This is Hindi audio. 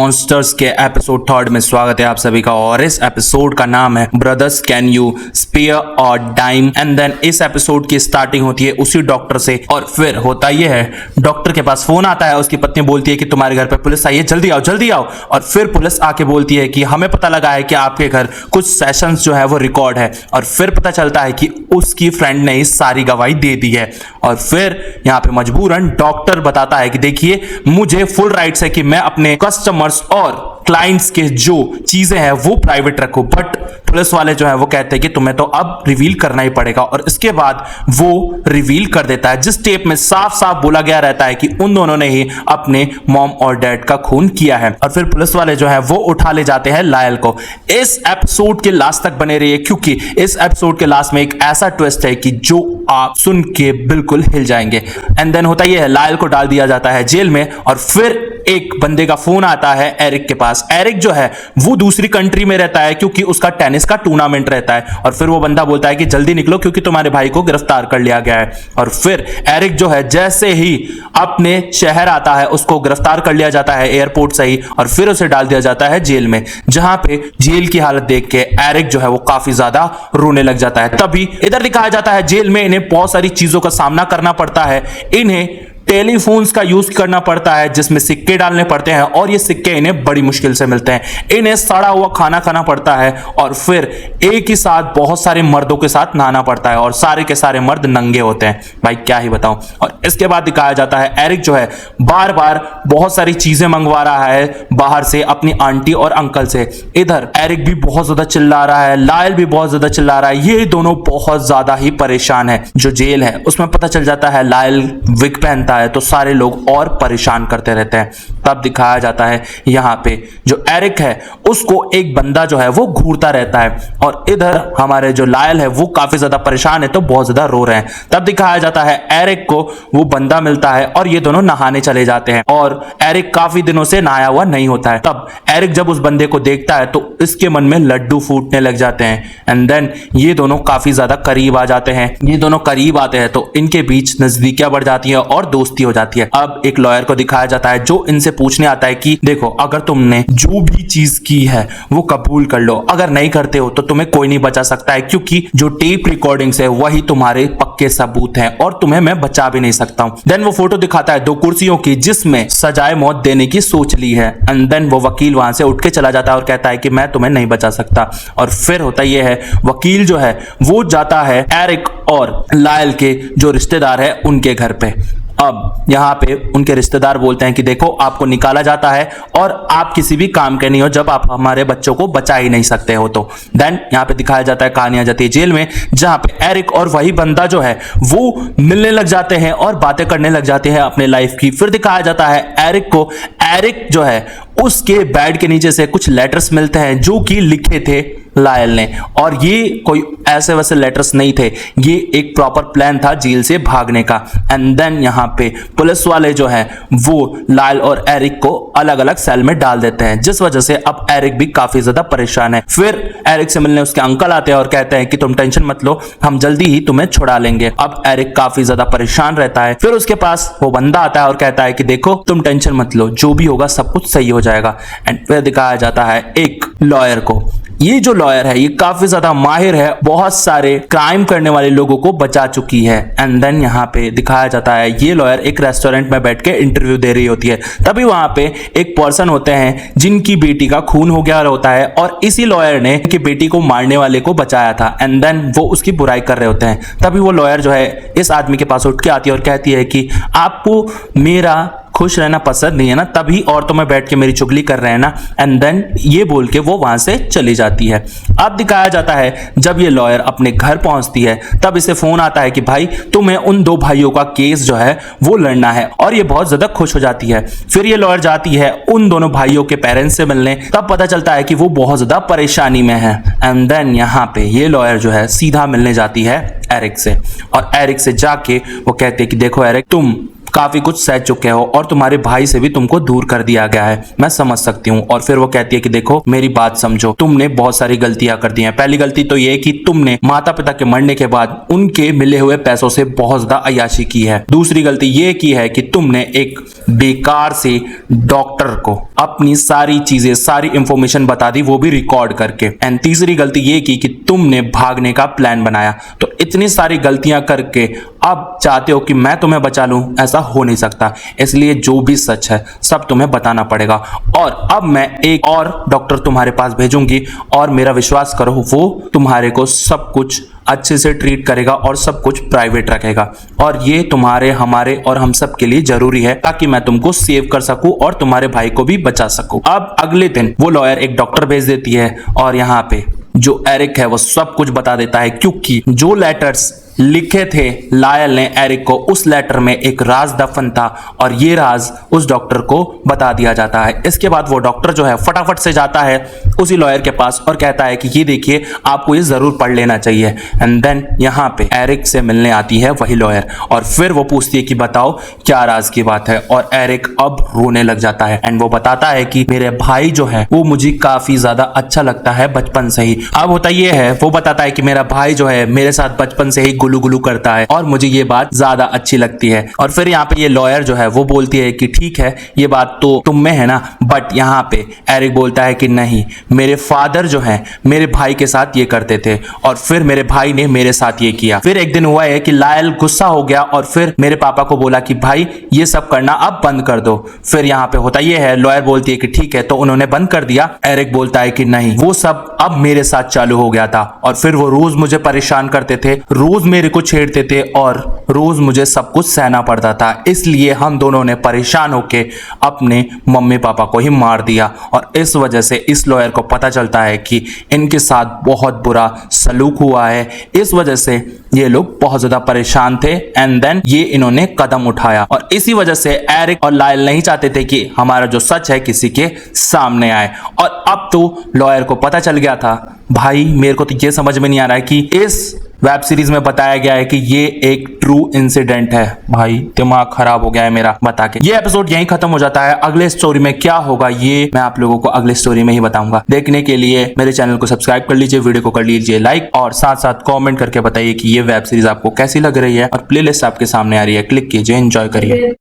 मॉन्स्टर्स के एपिसोड 3 में स्वागत है आप सभी का। और इस एपिसोड का नाम है ब्रदर्स कैन यू स्पेयर और डाइम। एंड देन इस एपिसोड की स्टार्टिंग होती है उसी डॉक्टर से, और फिर होता यह है डॉक्टर के पास फोन आता है, उसकी पत्नी बोलती है कि तुम्हारे घर पे पुलिस आई है, जल्दी आओ जल्दी आओ। और फिर पुलिस आके बोलती है कि हमें पता लगा है कि आपके घर कुछ सेशंस जो है वो रिकॉर्ड है। और फिर पता चलता है कि उसकी फ्रेंड ने सारी गवाही दे दी है। और फिर यहाँ पे मजबूरन डॉक्टर बताता है कि देखिए मुझे फुल राइट्स है कि मैं अपने कस्टमर्स और क्लाइंट्स के जो चीजें हैं वो प्राइवेट रखो, बट पुलिस वाले जो है वो कहते हैं कि तुम्हें तो अब रिवील करना ही पड़ेगा। और इसके बाद वो रिवील कर देता है जिस टेप में साफ साफ बोला गया रहता है कि उन दोनों ने ही अपने मॉम और डैड का खून किया है। और फिर पुलिस वाले जो है वो उठा ले जाते हैं लायल को। इस एपिसोड के लास्ट तक बने रहिए क्योंकि इस एपिसोड के लास्ट में एक ऐसा ट्विस्ट है कि जो आप सुन के बिल्कुल हिल जाएंगे। एंड देन होता यह है लायल को डाल दिया जाता है जेल में। और फिर एक बंदे का फोन आता है एरिक के पास। एरिक जो है वो दूसरी कंट्री में रहता है क्योंकि उसका टेनिस का टूर्नामेंट रहता है। और फिर वो बंदा बोलता है कि जल्दी निकलो क्योंकि तुम्हारे भाई को गिरफ्तार कर लिया गया है। और फिर एरिक जो है जैसे ही अपने शहर आता है उसको गिरफ्तार कर लिया जाता है एयरपोर्ट से ही, और फिर उसे डाल दिया जाता है जेल में, जहां पे जेल की हालत देख के एरिक जो है वो काफी ज्यादा रोने लग जाता है। तभी इधर दिखाया जाता है जेल में इन्हें बहुत सारी चीजों का सामना करना पड़ता है। इन्हें टेलीफोन्स का यूज करना पड़ता है जिसमें सिक्के डालने पड़ते हैं, और ये सिक्के इन्हें बड़ी मुश्किल से मिलते हैं। इन्हें सड़ा हुआ खाना खाना पड़ता है, और फिर एक ही साथ बहुत सारे मर्दों के साथ नहाना पड़ता है, और सारे के सारे मर्द नंगे होते हैं। भाई क्या ही बताऊं। और इसके बाद दिखाया जाता है एरिक जो है बार बार बहुत सारी चीजें मंगवा रहा है बाहर से अपनी आंटी और अंकल से। इधर एरिक भी बहुत ज्यादा चिल्ला रहा है, लायल भी बहुत ज्यादा चिल्ला रहा है। ये दोनों बहुत ज्यादा ही परेशान है। जो जेल है उसमें पता चल जाता है लायल विग पहनता है तो सारे लोग और परेशान करते रहते हैं। तब दिखाया जाता है यहाँ पे जो एरिक है उसको एक बंदा जो है वो घूरता रहता है, और इधर हमारे जो लायल है वो काफी ज्यादा परेशान है तो बहुत ज्यादा रो रहे हैं। तब दिखाया जाता है एरिक को वो बंदा मिलता है और ये दोनों नहाने चले जाते हैं, और एरिक काफी दिनों से नहाया हुआ नहीं होता है। तब एरिक जब उस बंदे को देखता है तो इसके मन में लड्डू फूटने लग जाते हैं। एंड देन ये दोनों काफी ज्यादा करीब आ जाते हैं। ये दोनों करीब आते हैं तो इनके बीच नजदीकियां बढ़ जाती है और दोस्ती हो जाती है। अब एक लॉयर को दिखाया जाता है जो इनसे पूछने आता है कि देखो अगर तुमने जो भी चीज की है वो कबूल कर लो, अगर नहीं करते हो तो तुम्हें कोई नहीं बचा सकता है, क्योंकि जो टेप रिकॉर्डिंग्स है वही तुम्हारे पक्के सबूत हैं और तुम्हें मैं बचा भी नहीं सकता हूं। देन वो फोटो दिखाता है 2 कुर्सियों की जिसमें सजाए मौत देने की सोच ली है। एंड देन वो वकील वहां से उठ के चला जाता है और कहता है कि मैं तुम्हें नहीं बचा सकता। और फिर होता यह है वकील जो है वो जाता है एरिक और लायल के जो रिश्तेदार है उनके घर पे। अब यहाँ पे उनके रिश्तेदार बोलते हैं कि देखो आपको निकाला जाता है और आप किसी भी काम के नहीं हो जब आप हमारे बच्चों को बचा ही नहीं सकते हो। तो देन यहाँ पे दिखाया जाता है कहानी आ जाती है जेल में, जहाँ पे एरिक और वही बंदा जो है वो मिलने लग जाते हैं और बातें करने लग जाते हैं अपने लाइफ की। फिर दिखाया जाता है एरिक को, एरिक जो है उसके बेड के नीचे से कुछ लेटर्स मिलते हैं जो कि लिखे थे लायल ने, और ये कोई ऐसे वैसे लेटर्स नहीं थे, ये एक प्रॉपर प्लान था जेल से भागने का। एंड देन यहाँ पे पुलिस वाले जो है वो लायल और एरिक को अलग अलग सेल में डाल देते हैं, जिस वजह से अब एरिक भी काफी ज्यादा परेशान है। फिर एरिक से मिलने उसके अंकल आते हैं और कहते हैं कि तुम टेंशन मत लो, हम जल्दी ही तुम्हें छुड़ा लेंगे। अब एरिक काफी ज्यादा परेशान रहता है। फिर उसके पास वो बंदा आता है और कहता है कि देखो तुम टेंशन मत लो, जो भी होगा सब कुछ सही हो जाएगा। एंड फिर दिखाया जाता है एक लॉयर को। ये जो लॉयर है ये काफी ज्यादा माहिर है, बहुत सारे क्राइम करने वाले लोगों को बचा चुकी है। एंड देन यहाँ पे दिखाया जाता है ये लॉयर एक रेस्टोरेंट में बैठ के इंटरव्यू दे रही होती है। तभी वहां पे एक पर्सन होते हैं जिनकी बेटी का खून हो गया होता है, और इसी लॉयर ने कि बेटी को मारने वाले को बचाया था। एंड देन वो उसकी बुराई कर रहे होते हैं। तभी वो लॉयर जो है इस आदमी के पास उठ के आती है और कहती है कि आपको मेरा खुश रहना पसंद नहीं है ना, तभी औरतों में बैठ के मेरी चुगली कर रहे हैं ना। एंड देन ये बोल के वो वहां से चली जाती है। अब दिखाया जाता है जब ये लॉयर अपने घर पहुंचती है तब इसे फोन आता है कि भाई तुम्हें उन 2 भाइयों का केस जो है वो लड़ना है, और ये बहुत ज्यादा खुश हो जाती है। फिर ये लॉयर जाती है उन दोनों भाइयों के पेरेंट्स से मिलने, तब पता चलता है कि वो बहुत ज्यादा परेशानी में है। एंड देन यहाँ पे ये लॉयर जो है सीधा मिलने जाती है एरिक से, और एरिक से जाके वो कहते हैं कि देखो एरिक तुम काफी कुछ सह चुके हो और तुम्हारे भाई से भी तुमको दूर कर दिया गया है, मैं समझ सकती हूँ। और फिर वो कहती है कि देखो मेरी बात समझो, तुमने बहुत सारी गलतियां कर दी हैं। पहली गलती तो ये कि तुमने माता पिता के मरने के बाद उनके मिले हुए पैसों से बहुत ज्यादा अय्याशी की है। दूसरी गलती ये की है कि तुमने एक बेकार से डॉक्टर को अपनी सारी चीजें, सारी इंफॉर्मेशन बता दी, वो भी रिकॉर्ड करके। एंड तीसरी गलती ये की कि तुमने भागने का प्लान बनाया। तो इतनी सारी गलतियां करके अब चाहते हो कि मैं तुम्हें बचा लूं, ऐसा हो नहीं सकता। इसलिए जो भी सच है सब तुम्हें बताना पड़ेगा। और अब मैं एक और डॉक्टर तुम्हारे पास भेजूंगी और मेरा विश्वास करो वो तुम्हारे को सब कुछ अच्छे से ट्रीट करेगा और सब कुछ प्राइवेट रखेगा। और ये तुम्हारे, हमारे और हम सब के लिए जरूरी है ताकि मैं तुमको सेव कर सकूं और तुम्हारे भाई को भी बचा सकूं। अब अगले दिन वो लॉयर एक डॉक्टर भेज देती है और यहाँ पे जो एरिक है वो सब कुछ बता देता है, क्योंकि जो लेटर्स लिखे थे लायल ने एरिक को, उस लेटर में एक राज दफन था और ये राज उस डॉक्टर को बता दिया जाता है। इसके बाद वो डॉक्टर जो है फटाफट से जाता है उसी लॉयर के पास और कहता है कि ये देखिए, आपको ये जरूर पढ़ लेना चाहिए। एंड देन यहाँ पे एरिक से मिलने आती है वही लॉयर और फिर वो पूछती है कि बताओ क्या राज की बात है। और एरिक अब रोने लग जाता है एंड वो बताता है कि मेरे भाई जो है वो मुझे काफी ज्यादा अच्छा लगता है बचपन से ही। अब होता ये है, वो बताता है कि मेरा भाई जो है मेरे साथ बचपन से ही गुलू गुलू करता है और मुझे ये बात ज्यादा अच्छी लगती है। और फिर यहाँ पे ये लॉयर जो है वो बोलती है कि ठीक है, ये बात तो तुम में है ना, बट यहाँ पे एरिक बोलता है कि नहीं, मेरे फादर जो है मेरे भाई के साथ ये करते थे और फिर मेरे भाई ने मेरे साथ ये किया। फिर एक दिन हुआ है कि लायल गुस्सा हो गया और फिर मेरे पापा को बोला कि भाई ये सब करना अब बंद कर दो। फिर यहाँ पे होता ये है, लॉयर बोलती है कि ठीक है, तो उन्होंने बंद कर दिया। एरिक बोलता है कि नहीं, वो सब अब मेरे साथ चालू हो गया था और फिर वो रोज मुझे परेशान करते थे, रोज मेरे को छेड़ते थे और रोज मुझे सब कुछ सहना पड़ता था। इसलिए हम दोनों ने परेशान होके अपने मम्मी पापा को ही मार दिया। और इस वजह से इस लॉयर को पता चलता है कि इनके साथ बहुत बुरा सलूक हुआ है। इस वजह से ये लोग बहुत ज्यादा परेशान थे एंड देन ये इन्होंने कदम उठाया। और इसी वजह से एरिक और लायल नहीं चाहते थे कि हमारा जो सच है किसी के सामने आए। और अब तो लॉयर को पता चल गया था। भाई मेरे को तो ये समझ में नहीं आ रहा है कि इस वेब सीरीज में बताया गया है कि ये एक ट्रू इंसिडेंट है। भाई दिमाग खराब हो गया है मेरा बता के। ये एपिसोड यहीं खत्म हो जाता है। अगले स्टोरी में क्या होगा ये मैं आप लोगों को अगले स्टोरी में ही बताऊंगा। देखने के लिए मेरे चैनल को सब्सक्राइब कर लीजिए, वीडियो को कर लीजिए लाइक और साथ साथ कमेंट करके बताइए कि ये वेब सीरीज आपको कैसी लग रही है। और प्लेलिस्ट आपके सामने आ रही है, क्लिक कीजिए, एंजॉय करिए।